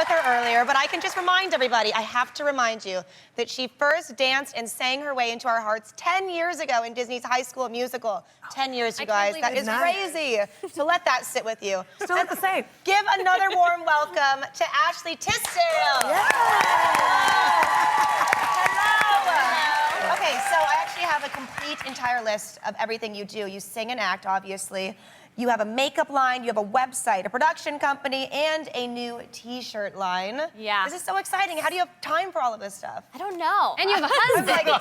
with her earlier, but I can just remind everybody, I have to remind you that she first danced and sang her way into our hearts 10 years ago in Disney's High School Musical. 10 years, you guys. That is crazy. So let that sit with you. Still look the same. Give another warm welcome to Ashley Tisdale. Yeah. Hello. Okay, so I actually have a complete entire list of everything you do. You sing and act, obviously. You have a makeup line, you have a website, a production company, and a new t-shirt line. Yeah. This is so exciting. How do you have time for all of this stuff? I don't know. And you have a husband. And a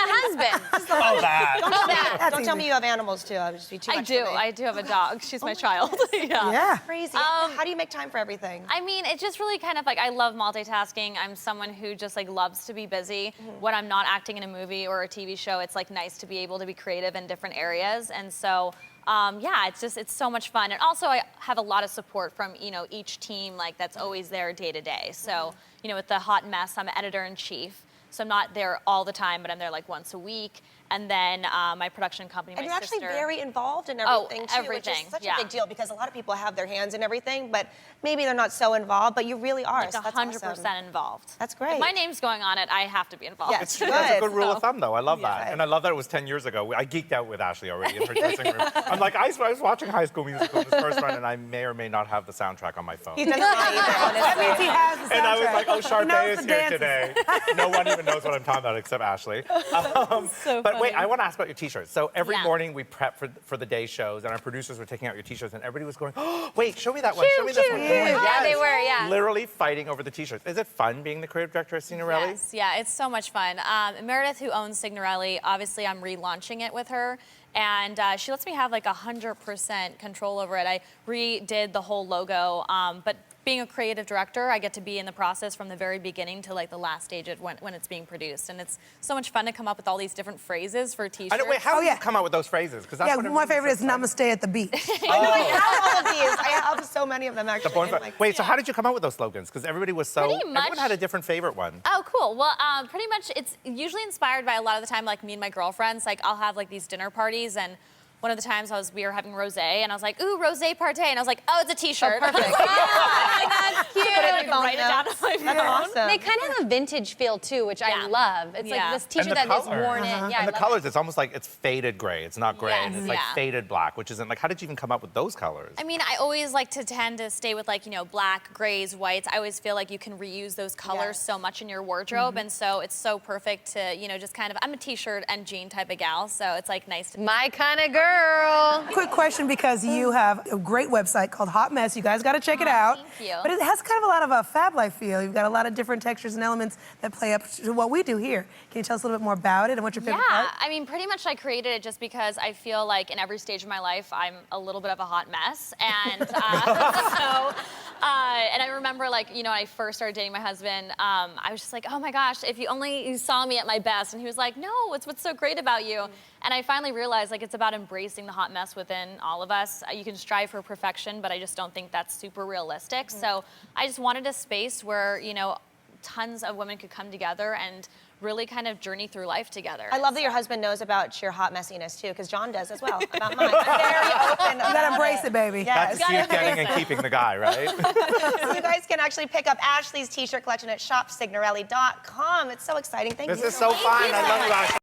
husband. Oh, that. Don't tell me you have animals, too. That would just be too much for me. I do have a dog. She's my child. Yeah. Crazy. How do you make time for everything? I mean, it's just really kind of like, I love multitasking. I'm someone who just like loves to be busy. When I'm not acting in a movie or a TV show, it's like nice to be able to be creative in different areas. And so, yeah, it's so much fun. And also I have a lot of support from, each team, like that's always there day to day. So, with the Hot Mess, I'm editor-in-chief. So I'm not there all the time, but I'm there like once a week. And then my production company, my sister. And you're actually very involved in everything, too, everything, which is such a big deal because a lot of people have their hands in everything, but maybe they're not so involved, but you really are. Like so that's 100% awesome. involved. That's great. If my name's going on it, I have to be involved. Yes, That's a good rule of thumb, though. I love that. Yeah. And I love that it was 10 years ago. I geeked out with Ashley already in her dressing room. I'm like, I was watching High School Musical this first run, and I may or may not have the soundtrack on my phone. He doesn't either, honestly. That means he has the soundtrack. And I was like, oh, Sharpay is the here dances. today. No one even knows what I'm talking about except Ashley. But wait, I want to ask about your t-shirts. So every morning we prep for the day shows, and our producers were taking out your t-shirts, and everybody was going, oh, wait, show me that one, show me this one. Yeah, they were, yeah. Literally fighting over the t-shirts. Is it fun being the creative director of Signorelli? Yes, yeah, it's so much fun. Meredith, who owns Signorelli, obviously I'm relaunching it with her, and she lets me have like 100% control over it. I redid the whole logo, but being a creative director, I get to be in the process from the very beginning to like the last stage when it's being produced, and it's so much fun to come up with all these different phrases for t-shirts. I know, wait, how do you come up with those phrases? Because Yeah, my favorite is Namaste at the beach. I know, I have all of these. I have so many of them, actually. Wait, so how did you come up with those slogans? Because everybody was so... Pretty much. Everyone had a different favorite one. Oh, cool. Well, pretty much it's usually inspired by a lot of the time, like me and my girlfriends, like I'll have like these dinner parties, and one of the times we were having rosé, and I was like, ooh, rosé partay, and I was like, oh, it's a t-shirt. Oh, perfect. That's cute. Write it down on my phone. That's awesome. They kind of have a vintage feel too, which I love. It's like this t-shirt that is worn in. Yeah, and the colors, it's almost like it's faded gray. It's not gray. Yes, It's like faded black, which isn't like, how did you even come up with those colors? I mean, I always like to tend to stay with like, black, grays, whites. I always feel like you can reuse those colors so much in your wardrobe, and so it's so perfect to, just kind of, I'm a t-shirt and jean type of gal, so it's like nice to... My kind of girl. Quick question, because you have a great website called Hot Mess. You guys got to check it out. Thank you. But it has kind of a lot of a FabLife feel. You've got a lot of different textures and elements that play up to what we do here. Can you tell us a little bit more about it and what's your favorite part? I mean, pretty much I created it just because I feel like in every stage of my life, I'm a little bit of a hot mess. And and I remember like, when I first started dating my husband, I was just like, oh my gosh, if you saw me at my best. And he was like, no, it's what's so great about you. And I finally realized like it's about embracing the hot mess within all of us. You can strive for perfection, but I just don't think that's super realistic. So I just wanted a space where, tons of women could come together and really kind of journey through life together. I love that your husband knows about your hot messiness, too, because John does as well, about mine. I'm very open about You gotta embrace it, baby. Yes. That's cute getting and keeping the guy, right? So you guys can actually pick up Ashley's t-shirt collection at shopsignorelli.com. It's so exciting. Thank you. This is so fun. I love you, Ashley.